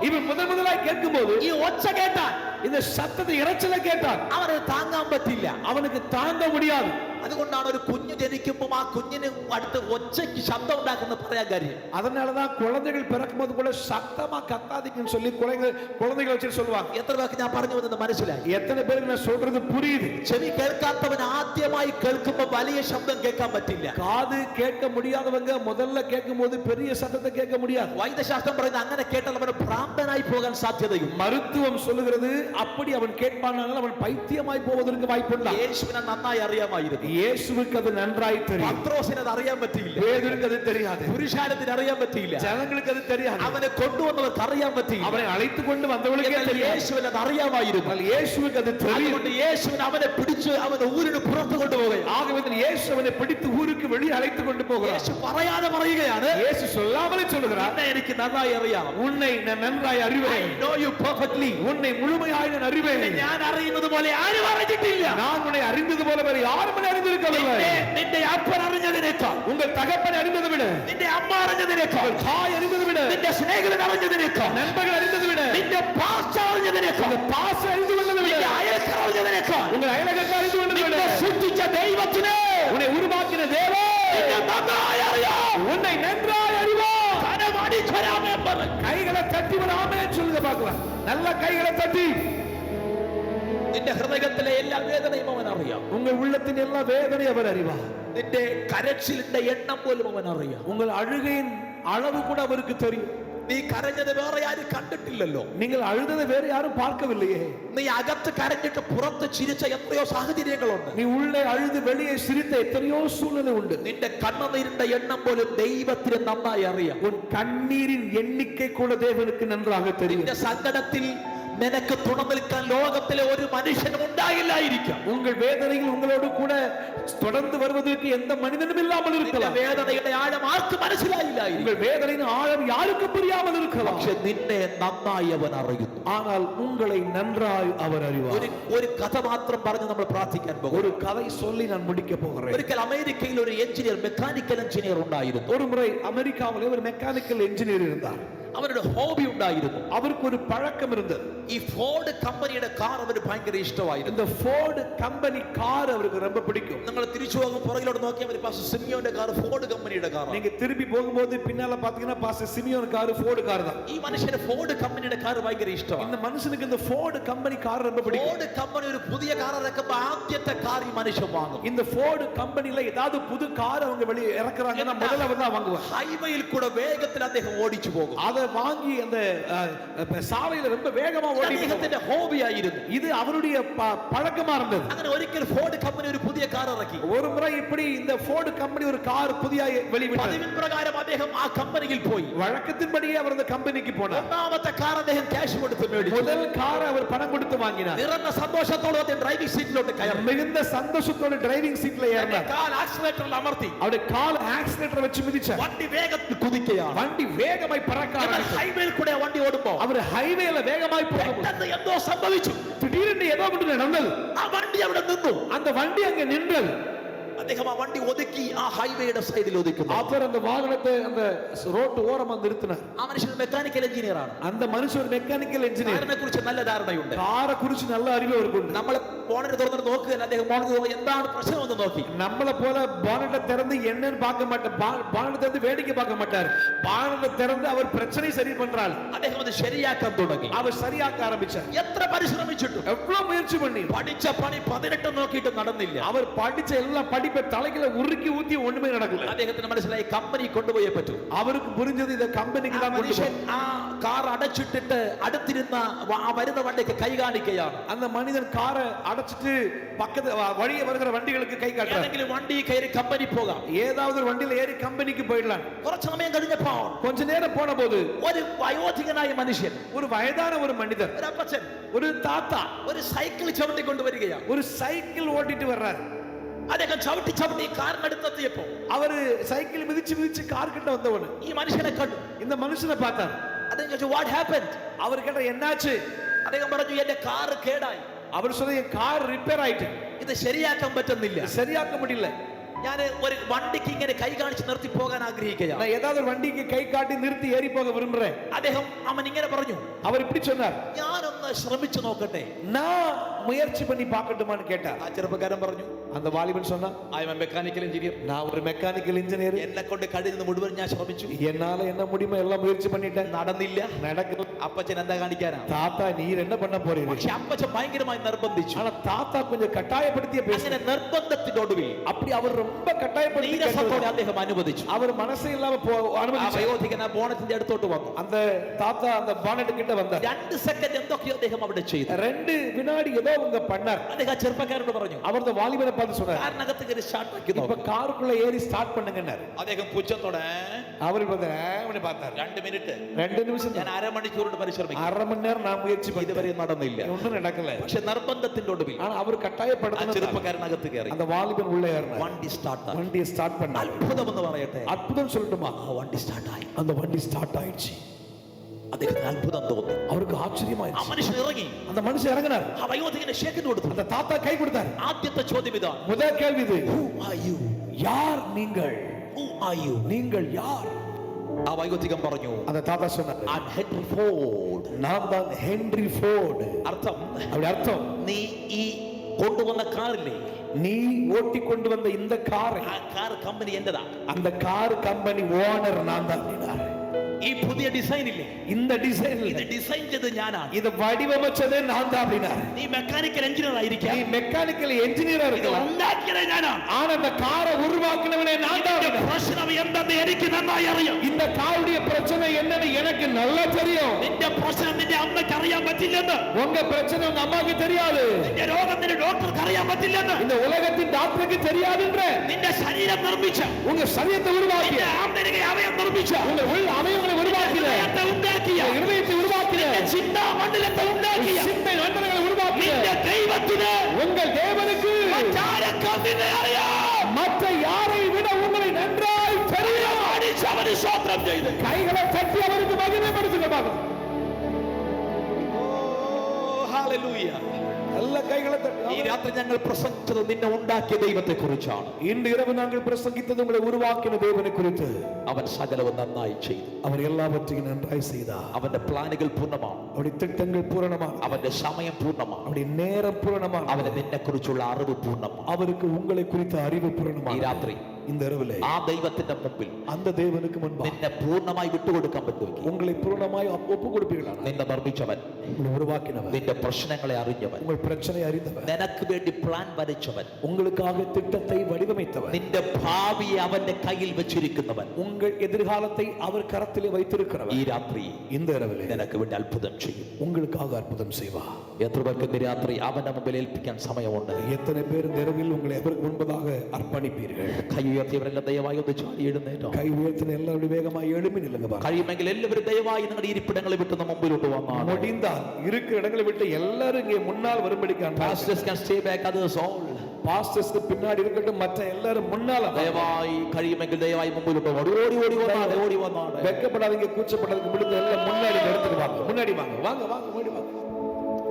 இவன் முதலாய் கேட்கும்போது ഈ ഒച്ച കേട്ടാൽ இந்த சத்தத்தை இரைச்சலை கேட்டான். അവന് താങ്ങാൻ പറ്റില്ല. அவனுக்கு தாங்க முடியாது. അതുകൊണ്ടാണ് ഒരു കുഞ്ഞ് ജനിക്കുമ്പോൾ ആ കുഞ്ഞിന് അടുത്ത് ഒച്ചയ്ക്ക് ശബ്ദം ഉണ്ടാക്കുന്ന പറയാൻ കാര്യം. அதனாலதான் குழந்தைகள் பிறக்கும்போது கூட சத்தமா கத்தாதீங்கன்னு சொல்லி குழந்தைகளை வச்சு சொல்லுவாங்க. എത്ര പേർക്ക് ഞാൻ പറഞ്ഞു വന്നത് മനസ്സിലായി? எத்தனை பேருக்கு நான் சொல்றது புரியுது? ചെവി കേൾക്കാത്തവൻ ആദ്യമായി കേൾക്കുമ്പോൾ വലിയ ശബ്ദം കേൾക്കാൻ പറ്റില്ല. காது கேட்க முடியாதவங்க முதல்ல கேட்கும்போது பெரிய சத்தத்தை கேட்க முடியாது. വൈദ്യശാസ്ത്രം പറയുന്നത് അങ്ങനെ കേട്ടാൽ അവന് ഭ്രാന്തനായി പോകാൻ സാധ്യതയും. மருத்துவம் சொல்லுகிறது அப்படி அவன் கேட்பானால் அவன் பைத்தியமாய் போவதற்கு வாய்ப்புண்டு. യേശുവിനെ നന്നായി അറിയാമായിരുന്നു. இயேசுவுக்கு அது நன்றாய் தெரியும். പത്രോസിന് അത് അറിയാൻ പറ്റിയില്ല. பேதுருக்கு அது தெரியாது. പുരുഷാരത്തിന് അറിയാൻ പറ്റിയില്ല. ஜனங்களுக்கு அது தெரியாது. അവനെ കൊണ്ടുവന്നവർക്ക് അറിയാൻ പറ്റിയില്ല. அவனை அழைத்துக் கொண்டு வந்தவர்களுக்கே എന്നാൽ தெரியாது. യേശുവിന് അത് അറിയാമായിരുന്നു. ஆனால் இயேசுவுக்கு அது தெரியும். അതുകൊണ്ട് യേശുവിന് അവനെ പിടിച്ച് അവനെ ഊരിന് പുറത്ത് കൊണ്ടുപോവുകയാണ്. ஆகவே இயேசு அவனை பிடித்து ஊருக்கு வெளியே அழைத்துக் கொண்டு போகிறார். യേശു പറയാതെ പറയുകയാണ്, இயேசு சொல்லாமலே சொல்லுகிறார், എന്നെ എനിക്ക് നന്നായി അറിയാം. உன்னை நான் நன்றாய் I அறிவேன். know you perfectly. உன்னை முழுமையாய் நான் அறிவேன். ഞാൻ അറിയുന്നത് പോലെ ആരും അറിഞ്ഞിട്ടില്ല. நான் உன்னை அறிந்தது போல வேறு யாரும் உன்னை அறிந்திருக்கவில்லை. നിന്റെ അപ്പൻ അറിഞ്ഞതിനേക്കാൾ, உங்கள் தகப்பன் அறிந்ததை விட, നിന്റെ അമ്മ അറിഞ്ഞതിനേക്കാൾ, தாய் அறிந்ததை விட, നിന്റെ സ്നേഹിതൻ അറിഞ്ഞതിനേക്കാൾ, நண்பர்கள் அறிந்ததை விட, നിന്റെ പാസ്റ്റർ അറിഞ്ഞതിനേക്കാൾ, பாச அறிந்து கொண்டதை விட, നിന്റെ അയൽക്കാർ അറിഞ്ഞതിനേക്കാൾ, உங்கள் அயலகக்கார் அறிந்து கொண்டதை விட, നിന്നെ സൃഷ്ടിച്ച ദൈവത്തിനെ உன்னை உருவாக்கின தேவன் നിന്നെ നന്നായി അറിയാം. உன்னை நன்றாய் அறிவார். കരമടിച്ചരാമേ പറഞ്ഞു. கைகளை தட்டி விடாமே சொல்லுங்க பார்க்கலாம். நல்ல கைகளை தட்டி. നിന്റെ ഹൃദയത്തിലെ എല്ലാ വേദനയും അവൻ അറിയാം. உங்கள் உள்ளத்தின் எல்லா வேதனை அவர் அறிவார். നിന്റെ കരച്ചിലിന്റെ എണ്ണം പോലും അവൻ അറിയാം. உங்கள் அழுகையின் அளவு கூட அவருக்கு தெரியும். നീ കരഞ്ഞത് വേറെ ആരും കണ്ടിട്ടില്ലല്ലോ. நீங்கள் அழுததை வேற யாரும் பார்க்கவில்லையே. നീ അകത്ത് കരഞ്ഞിട്ട് പുറത്ത് ചിരിച്ച എത്രയോ സാഹചര്യങ്ങളുണ്ട്. நீ உள்ளே அழுது வெளியே சிரித்த எத்தனையோ சூழ்நிலை உண்டு. നിന്റെ കണ്ണുനീരിന്റെ എണ്ണം പോലും ദൈവത്തിന് നന്നായി അറിയാം. உன் கண்ணீரின் எண்ணிக்கை கூட தேவனுக்கு நன்றாக தெரியும். നിന്റെ സങ്കടത്തിൽ നിനക്ക് തുണ നിൽക്കാൻ ലോകത്തിലെ ഒരു മനുഷ്യനും ഉണ്ടായില്ലായിരിക്കാം. உங்கள் வேதனையில் உங்களோடு கூட தொடர்ந்து வருவதற்கு எந்த மனிதனும் இல்லாமல் നിന്റെ இருக்கலாம். വേദനയുടെ ആഴം ആർക്ക് മനസ്സിലായില്ലായിരിക്കും. உங்கள் வேதனையின் ஆழம் யாருக்கும் புரியாமல் இருக்கலாம். പക്ഷെ നിന്നെ നന്നായി അവൻ അറിയുന്നു. ஆனால் உங்களை நன்றாய் அவர் அறிவார். ഒരു കഥ മാത്രം പറഞ്ഞ് നമ്മൾ പ്രാർത്ഥിക്കാൻ പോകും. ஒரு கதை சொல்லி நான் முடிக்க போகிறேன். ഒരിക്കൽ അമേരിക്കയിൽ ഒരു എഞ്ചിനീയർ, മെക്കാനിക്കൽ എഞ്ചിനീയർ ഉണ്ടായിരുന്നു. ஒரு முறை அமெரிக்காவிலே ஒரு மெக்கானிக்கல் என்ஜினியர் இருந்தார். അവരുടെ ഹോബി ഉണ്ടായിരുന്നു. அவருக்கு ஒரு பழக்கம் இருந்தது. ഈ ഫോർഡ് കമ്പനിയുടെ കാർ അവന് ഭയങ്കര ഇഷ്ടമായിരുന്നു. இந்த ஃபோர்டு கம்பெனி கார் அவருக்கு ரொம்ப பிடிக்கும். നിങ്ങൾ തിരിച്ചു പോകും പുറകിലോട്ട് നോക്കിയാൽ മതി, പാസ്റ്റർ സിമിയോന്റെ കാർ ഫോർഡ് കമ്പനിയുടെ കാറാണ്. நீங்க திருப்பி போகும்போது பின்னால பாத்தீங்கன்னா pastor Simeon car Ford car தான். ഈ മനുഷ്യന് ഫോർഡ് കമ്പനിയുടെ കാർ ഭയങ്കര ഇഷ്ടമാണ്. இந்த மனுஷனுக்கு இந்த ஃபோர்டு கம்பெனி கார் ரொம்ப பிடிக்கும். ഫോർഡ് കമ്പനി ഒരു പുതിയ കാർ ഇറക്കുമ്പോൾ ആദ്യത്തെ കാർ ഈ മനുഷ്യൻ വാങ്ങും. இந்த ஃபோர்டு கம்பெனில ஏதாவது புது கார் அவங்க வெளிய இறக்குறாங்கன்னா முதல்ல வந்து வாங்குவாங்க. ഹൈവേയിൽ കൂടെ വേഗത്തിൽ അദ്ദേഹം ഓടിച്ചു പോകും. அதை வாங்கி அந்த சாலையில ரொம்ப வேகமா ஓட்டி അദ്ദേഹത്തിന്റെ ഹോബിയായിരുന്നു. இது அவருடைய பழக்கமா இருந்தது. അങ്ങനെ ഒരിക്കൽ ഫോർഡ് കമ്പനി ഒരു പുതിയ കാർ ഇറക്കി. ஒரு முறை இப்படி இந்த ஃபோர்டு கம்பெனி ஒரு கார் புதிய வெளிவிட்டது. പതിവിൻ പ്രകാരം അദ്ദേഹം ആ കമ്പനിയിൽ പോയി. வழக்கத்தின்படியே அவர் அந்த கம்பெனிக்கு போனார். ഒന്നാമത്തെ കാർ അദ്ദേഹം ക്യാഷ് കൊടുത്ത് മേടിച്ചു. முதல் காரை அவர் பணம் கொடுத்து வாங்கினார். നിറഞ്ഞ സന്തോഷത്തോടെ അദ്ദേഹം ഡ്രൈവിംഗ് സീറ്റിലോട്ട് കയറി. மிகுந்த சந்தோஷத்தோட டிரைவிங் சீட்ல ஏறினார். കാൽ ആക്സിലറേറ്ററിൽ അമർത്തി. அவருடைய கால் ஆக்சிலரேட்டர் வச்சு மிதிச்சார். വണ്ടി വേഗത്തിൽ കുതിക്കുകയാണ്. வண்டி வேகமாய் பறக்க ஆரம்பிச்சது. ഹൈവേയിൽ കൂടെ വണ്ടി ഓടുമ്പോൾ அவர் ഹൈവേல വേഗമായി പോകുമ്പോൾ പെട്ടെന്ന് എന്തോ സംഭവിച്ചു. திடீரென்று ஏதோ ஒன்று நடந்தது. ആ വണ്ടി അവിടെ നിന്നു. அந்த வண்டி அங்க நின்றது. അദ്ദേഹം ആ വണ്ടി ഒതുക്കി ആ ഹൈവേയുടെ സൈഡിൽ ഒതുക്കുന്നു. அவர் அந்த வாகனத்தை அந்த ரோட்டு ஓரமா நிறுத்தினார். ആ മനുഷ്യൻ മെക്കാനിക്കൽ എഞ്ചിനീയർ ആണ്. அந்த മനുഷ്യൻ ഒരു മെക്കാനിക്കൽ എഞ്ചിനീയർ. കാറിനെ കുറിച്ച് നല്ല ധാരണയുണ്ട്. കാറെ കുറിച്ച് നല്ല അറിവ് അവർക്കുണ്ട്. നമ്മൾ ബോണറ്റ് തുറന്നിട്ട് നോക്കുകയല്ല, അദ്ദേഹം ബോണറ്റ് തുറന്ന് എന്താണ് പ്രശ്നമെന്ന് നോക്കി. നമ്മളെ പോലെ பானட்டை திறந்து என்னன்னு பார்க்க மாட்டார். பானட்டை திறந்து வேடிக்கை பார்க்க மாட்டார். பானட்டை திறந்து அவர் பிரச்சனை சரி பண்றாள். അദ്ദേഹം അത് ശരിയാക്കാൻ തുടങ്ങി. அவர் சரியாக்க ஆரம்பிச்சார். എത്ര പരിശ്രമിച്ചിട്ടും எவ்வளவு முயற்சி பண்ணி പഠിച്ച പണി 18 നോക്കിയിട്ട് നടന്നില്ല. அவர் படிச்ச எல்லா படிப்பை தலையில உருக்கி ஊத்தி ஒண்ணுமே நடக்கல. അദ്ദേഹത്തിന് മനസ്സിലായി കമ്പനി കൊണ്ടുപോയേ പറ്റൂ. அவருக்கு புரிஞ்சது இந்த கம்பெனிக்கு தான் கொண்டு മനുഷ്യൻ ആ കാർ അടച്ചിട്ടിട്ട് അടുത്തിരുന്ന ആ വരുന്ന വണ്ടിക്ക് കൈ കാണിക്കുകയാണ്. அந்த மனிதன் காரை அடைச்சிட்டு பக்கத்து வழியே வருகிற வண்டிகளுக்கு கை காட்டுறார். ഏതെങ്കിലും വണ്ടി കയറി കമ്പനി പോകാം. ஏதாவது ஒரு வண்டியில ஏறி கம்பெனிக்கு போயிடலாம். കുറച്ച് സമയം കഴിഞ്ഞപ്പോൾ கொஞ்ச நேரம் போன போது ഒരു വയോധികനായ മനുഷ്യൻ, ஒரு വയதான ஒரு மனிதர், ഒരു അപ്പച്ചൻ, ஒரு தாத்தா ഒരു സൈക്കിൾ ചവിട്ടിക്കൊണ്ട് വരികയാണ്. ஒரு சைக்கிள் ஓட்டிட்டு வர்றார். അദ്ദേഹം ചവിട്ടി ചവിട്ടി കാറിനടുത്തെത്തിയപ്പോ அவரு சைக்கிள் மிதிச்சு மிதிச்சு கார் கிட்ட வந்தவனு ഈ മനുഷ്യനെ കണ്ടു. இந்த மனுஷனை பார்த்தார். അദ്ദേഹം ചോദിച്ചു, വാട്ട് ഹാപ്പൻഡ്? அவர் கேட்ட என்னாச்சு? അദ്ദേഹം പറഞ്ഞു, എന്റെ കാർ കേടായി. அவர் சொன்ன என் கார் ரிப்பேர் ஆயிட்டு, ഇത് ശരിയാക്കാൻ പറ്റുന്നില്ല. சரியாக்க முடியல. ഞാൻ ഒരു വണ്ടിക്ക് ഇങ്ങനെ കൈ കാണിച്ച് നിർത്തി പോകാൻ ആഗ്രഹിക്കുകയാണ്. நான் ஏதாவது ஒரு வண்டிக்கு கை காட்டி நிறுத்தி ஏறி போக விரும்புறேன். അദ്ദേഹം അവൻ ഇങ്ങനെ പറഞ്ഞു, அவர் இப்படி சொன்னார், ഞാനൊന്ന് ശ്രമിച്ചു നോക്കട്ടെ. நான் முயற்சி பண்ணி பார்க்கட்டுமான்னு கேட்டார். ആ ചെറുപ്പക്കാരൻ പറഞ്ഞു, அந்த வாலிபன் சொன்னா, I M A mechanical engineer. நான் ஒரு மெக்கானிக்கல் இன்ஜினியர். എന്നെ കൊണ്ട് കഴിയുന്നത് മുഴുവൻ ഞാൻ ശ്രമിച്ചു. என்னால என்ன முடியுமோ எல்லாம் முயற்சி பண்ணிட்டேன், നടന്നില്ല. நடக்கல. അപ്പച്ചൻ എന്താ കാണിക്കാനാ? தாத்தா நீர் என்ன பண்ண போறீங்க? പക്ഷെ അപ്പച്ചൻ ഭയങ്കരമായി നിർബന്ധിച്ചു. ஆனா தாத்தா கொஞ்சம் கட்டாயப்படுத்திய பேச. അങ്ങനെ നിർബന്ധത്തിനൊടുവിൽ அப்படி அவர் ரொம்ப கட்டாயப்படுத்தி നീരസത്തോടെ അദ്ദേഹം അനുവദിച്ചു. அவர் மனசே இல்லாம ആ அனுமதிச்சார். വയോധികൻ ആ ബോണറ്റിന്റെ അടുത്തോട്ട് വന്നു. அந்த தாத்தா அந்த பானட் கிட்ட வந்தார். 2 സെക്കൻഡ് എന്തൊക്കെയോ അദ്ദേഹം അവിടെ ചെയ്തു. 2 வினாடி ஏதோ உங்க பண்ணார். അദ്ദേഹം ആ ചെറുപ്പക്കാരോട് പറഞ്ഞു, அவர் அந்த வாலிபனை பார்த்து சொன்னார், കാറിനകത്ത് കയറി സ്റ്റാർട്ട് ആക്കി இப்ப നോക്ക്. காருக்குள்ள ஏறி ஸ்டார்ட் பண்ணுங்கன்னாரு. അദ്ദേഹം പുച്ഛത്തോടെ அவர் வந்து அவனை பார்த்தார். 2 മിനിറ്റ്, 2 நிமிஷம், ഞാൻ അരമണിക്കൂറിട്ട് പരിശ്രമിക്കും, 1/2 மணி நேரம் நான் முயற்சி பண்ணி ഇതുവരെ നടന്നില്ല. ஒண்ணும் நடக்கல. പക്ഷെ നിർബന്ധത്തിന്റെ ഒടുവിൽ ஆனா அவர் ആ கட்டாயப்படுத்தின ചെറുപ്പക്കാരനകത്ത് കയറി அந்த வாலிபன் உள்ள ஏறினார். വണ്ടി സ്റ്റാർട്ട് ആയി. வண்டியை ஸ்டார்ட் பண்ணார். അത്ഭുതം എന്ന് പറയട്ടെ, அற்புதம் சொல்லட்டுமா? ആ വണ്ടി സ്റ്റാർട്ട് ആയി. அந்த வண்டி ஸ்டார்ட் ஆயிடுச்சு. അദ്ദേഹത്തിന് അത്ഭുതം തോന്നി. அவருக்கு ആ ஆச்சரியமாயிடுச்சு. മനുഷ്യൻ ഇറങ്ങി அந்த மனுஷன் இறங்கினார். ആ വയോധികന് ഷേക്കിന് കൊടുത്തു. அந்த தாத்தா கை கொடுத்தார். ആദ്യത്തെ ചോദ്യം ഇതാണ്, முதல் கேள்வி இது, Who are you? யார் நீங்கள்? Who are you? நீங்கள் யார்? ആ വയോധികൻ പറഞ്ഞു, அந்த தாத்தா சொன்னார், I'm Henry Ford. நான் தான் ஹென்றி ஃபோர்டு. അർത്ഥം, அப்படி அர்த்தம், നീ ഈ കൊണ്ടുവന്ന കാറില്ലേ, நீ ஓட்டி கொண்டு வந்த இந்த காரை, ആ കാർ കമ്പനി എന്റേതാ. அந்த கார் கம்பெனி ஓனர் நான் தான் அப்படின்னார். ഈ പുതിയ ഡിസൈൻ ഇല്ലേ, இந்த டிசைன் ഇത് ഡിസൈൻ ചെയ്തത് ഞാനാണ്. இத வடிவமைச்சதே நான் தான் அப்படின்னார். നീ മെക്കാനിക്കൽ എഞ്ചിനീയർ ആയിരിക്കാം, நீ மெக்கானிக்கல் என்ஜினியரா ഇത് இருக்கலாம், ഉണ്ടാക്കിയത് ഞാനാണ്. ஆனா அந்த காரை உருவாக்கினவனே நான் தான். ഇതിന്റെ പ്രശ്നം എന്തെന്ന് എനിക്ക് നന്നായി അറിയാം. இந்த காருடைய பிரச்சனை என்னன்னு எனக்கு நல்லா தெரியும். നിന്റെ പ്രശ്നം നിന്റെ അമ്മയ്ക്ക് അറിയാൻ പറ്റില്ലെന്ന്, உங்க பிரச்சனை உங்க அம்மாக்கு தெரியாது, നിന്റെ രോഗം നിന്റെ ഡോക്ടർക്ക് അറിയാൻ പറ്റില്ലെന്ന്, இந்த உலகத்தின் டாக்டருக்கு தெரியாதுன்ற നിന്റെ ശരീരം നിർമ്മിച്ച, உங்க சரீரத்தை உருவாக்கிய, നിന്റെ ആന്തരിക അവയം നിർമ്മിച്ച, உங்க உள் அவயவங்களை உருவாக்கிய, ഹൃദയത്തെ ഉണ്ടാക്കിയ, இருதயத்தை உருவாக்கிய, നിന്റെ ചിന്താ മണ്ഡലത്തെ ഉണ്ടാക്കിയ, சிந்தை மண்டலங்களை உருவாக்கிய നിന്റെ ദൈവത്തിന് உங்கள் தேவனுக்கு മറ്റാരെക്കാൾ നിന്നെ അറിയാം. மற்ற யாரை விட உங்களை நன்றாய் தெரியும். അടിച്ച് അവന് സ്തോത്രം ചെയ്ത് கைகளை தட்டி அவருக்கு மகிமைப்படுத்துங்க பாருங்க. ഹല്ലേലൂയ. நல்ல கைகளை ഈ தட்டி. രാത്രി ഞങ്ങൾ പ്രസംഗിച്ചത് നിന്നെ ഉണ്ടാക്കിയ ദൈവത്തെ കുറിച്ചാണ്. இன்று இரவு நாங்கள் பிரசங்கித்தது உங்களை உருவாக்கின தேவனை குறித்து. അവൻ സകലവും നന്നായി ചെയ്തു. அவர் எல்லாவற்றையும் நன்றாய் செய்தார். അവന്റെ പ്ലാനുകൾ പൂർണ്ണമാണ്, அவருடைய திட்டங்கள் பூரணமாக, അവന്റെ സമയം പൂർണ്ണമാണ്, அவருடைய நேரம் பூரணமாக, അവന് നിന്നെ കുറിച്ചുള്ള അറിവ് പൂർണ്ണമാണ്. அவருக்கு உங்களை குறித்த அறிவு ഈ பூரணமாக. രാത്രി இந்த இரவிலே ആ ദൈവത്തിന്റെ മുമ്പിൽ அந்த தேவனுக்கு முன்பாக നിന്നെ പൂർണ്ണമായി വിട്ടുകൊടുക്കാൻ പറ്റുമെങ്കിൽ உங்களை பூரணமாய் ஒப்பு கொடுப்பீர்களா? നിന്നെ നിർമ്മിച്ചവൻ, உங்களை உருவாக்கினவர், നിന്റെ പ്രശ്നങ്ങളെ അറിഞ്ഞവൻ, உங்கள் பிரச்சனை அறிந்தவர், നിനക്ക് വേണ്ടി പ്ലാൻ വരച്ചവൻ, உங்களுக்காக திட்டத்தை வடிவமைத்தவர், നിന്റെ ഭാവിയെ അവന്റെ കയ്യിൽ വെച്ചിരിക്കുന്നവൻ உங்கள் எதிர்காலத்தை அவர் கரத்திலே வைத்திருக்கிறவர் ഈ രാത്രി இந்த இரவிலே നിനക്ക് വേണ്ടി അത്ഭുതം ചെയ്യും. உங்களுக்காக அற்புதம் செய்வார். എത്ര പേർക്ക് ഇന്ന് രാത്രി അവന്റെ മുമ്പിൽ ഏൽപ്പിക്കാൻ സമയമുണ്ട്? எத்தனை பேர் இந்த இரவில் உங்களை அவருக்கு முன்பதாக அர்ப்பணிப்பீர்கள்? കൈ ഉയർത്തിയവരെല്ലാം ദയവായി ഒന്ന് ചാടി എഴുന്നേറ്റോ. கை உயர்த்தின எல்லாரும் வேகமாக எழும்பி நில்லுங்க பாருங்க. കഴിയുമെങ്കിൽ എല്ലാവരും ദയവായി നിങ്ങളുടെ ഇരിപ്പിടങ്ങളെ വിട്ട് മുമ്പിലോട്ട് വന്നാണ്. முடிந்தால் இருக்கிற இடங்களை விட்டு எல்லாரும் இங்கே முன்னால் வரும்படிக்கான Pastors can stay back, others all. பாஸ்டர்ஸ்க்கு பின்னாடி இருக்கட்டும், மற்ற எல்லாரும் முன்னால ദയവായി കഴിയുമെങ്കിൽ ദയവായി മുമ്പിലോട്ട് ഓടി ഓടി ഓടി വന്നാണ്, ഓടി വന്നാണ്. வெட்கப்படாதீங்க, கூச்சப்படாதீங்க, முடிந்த எல்லாம் முன்னாடி இந்த இடத்துக்கு வாங்க, முன்னாடி வாங்க, வாங்க வாங்க, ஓடி வாங்க,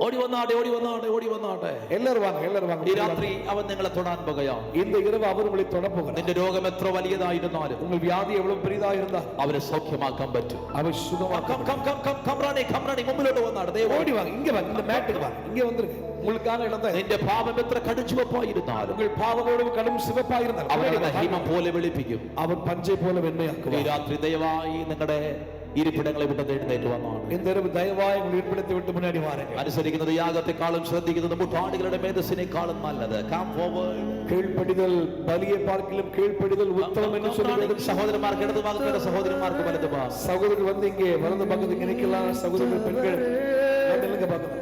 ഓടി വന്നാട്ടെ, ഓടി വന്നാട്ടെ, ഓടി വന്നാട്ടെ. எல்லாரும் வாங்க, எல்லாரும் வாங்க. ഈ രാത്രി അവൻ നിങ്ങളെ തൊടാൻ പോകുകയാണ്. இந்த இரவு அவர் உங்களை தொட போகிறார். നിന്റെ രോഗം എത്ര വലിയതായിരുന്നാലും உங்கள் வியாதி எவ்வளவு பெரிதா இருந்தா അവരെ സൗഖ്യമാക്കാൻ പറ്റും. அவர் சுகமாக்க. കംറാണി മുമ്പിലോട്ട് വന്നാണ്. ദയവായി ஓடி வாங்க, இங்க வாங்க, இந்த மேட்டுக்கு வாங்க, இங்க வந்துருங்க. உங்களுக்கான இடம் தான். നിന്റെ പാപം എത്ര കടുംചുവപ്പായിരുന്നാലും உங்கள் பாவங்களோடு கடும் சிவப்பா இருந்தால் അവനെ ഹിമം പോലെ വെളുപ്പിക്കും. அவர் பஞ்சை போல ഈ வெண்மையாக்குவார். രാത്രി ദയവായി നിങ്ങളുടെ ഇരിപ്പിടങ്ങളെ വിട്ട് എഴുന്നേറ്റ് വന്നാണ്. இந்த இரவு தயவாய் உங்கள் இருப்பிடத்தை விட்டு முன்னாடி வாருங்க. അനുസരിക്കുന്നത് യാഗത്തെക്കാളും ശ്രദ്ധിക്കുന്നത് മുട്ടാടുകളുടെ മേധസ്സിനേക്കാളും നല്ലത്. Come forward. கீழ்ப்படிதல் பலியை பார்க்கிலும் கீழ்ப்படிதல் உத்தமம் என்று சொல்லுகிறது. സഹോദരന്മാർക്ക് ഇടത് ഭാഗത്ത്, സഹോദരന്മാർക്ക് വലത് ഭാഗം. சகோதரர் வந்து இங்கே வலது பக்கத்துக்கு நிக்கலாம். சகோதரர்கள் பெண்கள் நில்லுங்க பக்கம்.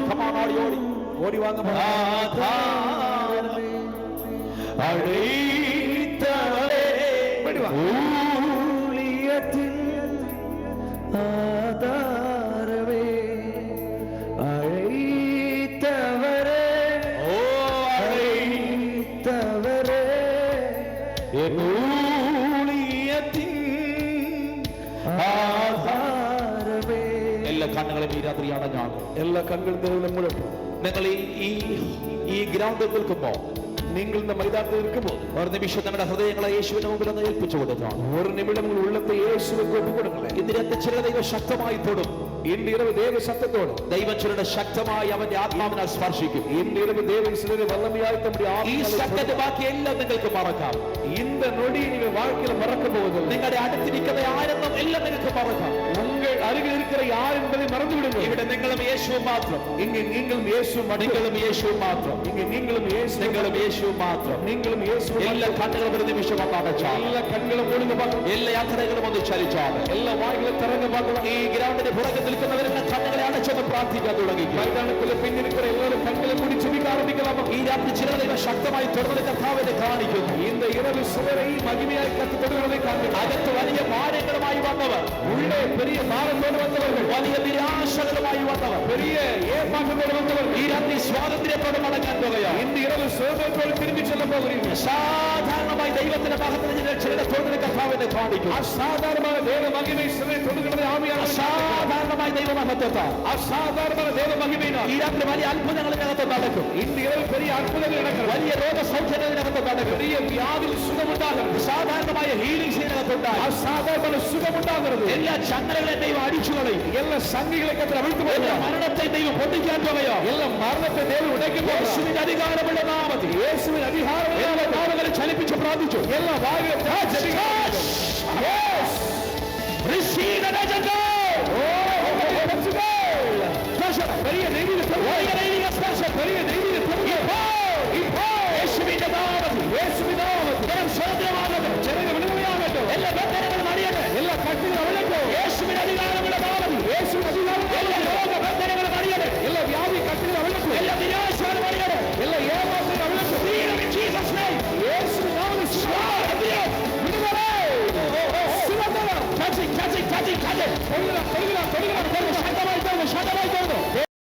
Come on, ഓടി ഓടി ஓடி வாங்க. ആധാരമേ, അழைത്തവരേ, ஓடி வாங்க. ஆதாரமே, அழைத்தவரே, ഓ அழைத்தவரே, എൻ ഊഴിയത്തിൻ ஆதாரமே. എല്ലാ കണ്ണുകളും ഈ രാത്രി അടഞ്ഞാണ്. எல்லா கண்கள் தெருவில் மூடட்டும். നിങ്ങൾ ഈ ഗ്രൗണ്ടിൽ നിൽക്കുമ്പോൾ, நீங்கள் இந்த மைதானத்தில் இருக்கும்போது ഒരു നിമിഷം നമ്മുടെ ഹൃദയങ്ങളെ യേശുവിന്റെ മുമ്പിൽ ഒന്ന് ഏൽപ്പിച്ചു കൊടുക്കണം. ஒரு நிமிடம் உங்கள் உள்ளத்தை இயேசுவுக்கு ஒப்புக் கொடுங்களேன். ഇന്ന് രാത്രി ചില ദൈവം ശക്തമായി തൊടും. இன்று இரவு தேவ சத்தத்தோடு ദൈവം ചിലരുടെ ശക്തമായി അവന്റെ ആത്മാവിനാൽ സ്പർശിക്കും. இன்று இரவு தேவன் சிலரை வல்லமையாய் தம்முடைய ഈ ஆவியால் സെക്കൻഡ് ബാക്കി എല്ലാം നിങ്ങൾക്ക് മറക്കാം. இந்த நொடி நீங்கள் வாழ்க்கையில் மறக்க போவதில்லை. നിങ്ങളുടെ അടുത്തിരിക്കുന്ന ആരെന്നും എല്ലാം നിങ്ങൾക്ക് മറക്കാം. உங்கள் அருகில் இருக்கிற யார் என்பதை மறந்து விடுங்கள். ഇവിടെ നിങ്ങളും യേശുവും മാത്രം. இங்கே நீங்களும் இயேசு மட்டும். നിങ്ങളും യേശുവും മാത്രം. இங்கே நீங்களும் இயேசு. നിങ്ങളും യേശുവും മാത്രം. நீங்களும் இயேசு. എല്ലാ കണ്ണുകളും ഒരു നിമിഷം ഒന്ന് അടച്ചാൽ, எல்லா கண்களும் மூடுங்க பார்க்கலாம். എല്ലാ യാത്രകളും ഒന്ന് ചലിച്ചാൽ, எல்லா வாய்களும் திறங்க பார்க்கலாம். ഈ ഗ്രൗണ്ടിന് പുറകെ നിൽക്കുന്നവരെല്ലാം കണ്ണുകളെ അടച്ചൊന്ന് പ്രാർത്ഥിക്കാൻ തുടങ്ങി. மைதானத்தில் பின் இருக்கிற எல்லாரும் கண்களை மூடி ஜெபிக்க ஆரம்பிக்கலாம். ഈ രാത്രി ചില ദൈവം ശക്തമായി തുറന്നത് കർത്താവിനെ കാണിക്കുന്നു. இந்த இரவு சுவரை மகிமையாய் கத்து தொடுகிறதை காண்கிறோம். അകത്ത് വലിയ ഭാരങ്ങളുമായി വന്നവർ, உள்ளே பெரிய பாரத்தோடு வந்தவர்கள், വലിയ നിരാശകളുമായി വന്നവർ, பெரிய ஏமாற்றத்தோடு வந்தவர்கள் ഈ രാത്രി സ്വാതന്ത്ര്യത്തോടെ മടങ്ങാൻ പോകുകയാണ്. இந்த இரவு சுதந்திரத்தோடு திரும்பி செல்ல போகிறீர்கள். സാധാരണമായി ദൈവത്തിന്റെ ഭാഗത്ത് ചിലരെ തോന്നുന്ന കർത്താവിനെ കാണിക്കും. அசாதாரணமான தேவ மகிமை சிலரை தொடுகிறதை ஆவியானவர் അസാധാരണമായി ദൈവമഹത്വത്താൽ, அசாதாரணமான தேவ மகிமையினால் ഈ രാത്രി വലിയ അത്ഭുതങ്ങളിനകത്ത് നടക്കും. இந்த இரவு பெரிய அற்புதங்கள் நடக்கிறது. വലിയ രോഗസൗഖ്യത്തിനകത്ത് നടക്കും. பெரிய வியாதியில் சுகம் உண்டாகிறது. സാധാരണമായ ഹീലിംഗ്സ് ഇതിനകത്തുണ്ടാകും. அசாதாரணமான சுகம் உண்டாகிறது. എല്ലാ ചങ്ങലകളെ ദൈവം അടിച്ചു കളയും. எல்லா சங்கிகளை கத்தர் அவிழ்த்து എല്ലാ போகிறார். മരണത്തെ ദൈവം പൊട്ടിക്കാൻ പോകുകയോ. எல்லா மரணத்தை தேவன் உடைக்க போகிறார். യേശുവിന്റെ അധികാരമുള്ള നാമത്തിൽ இயேசுவின் அதிகாரம் എല്ലാ നാമങ്ങളെ ചലിപ്പിച്ച് പ്രാർത്ഥിച്ചു. எல்லா வாயிலும்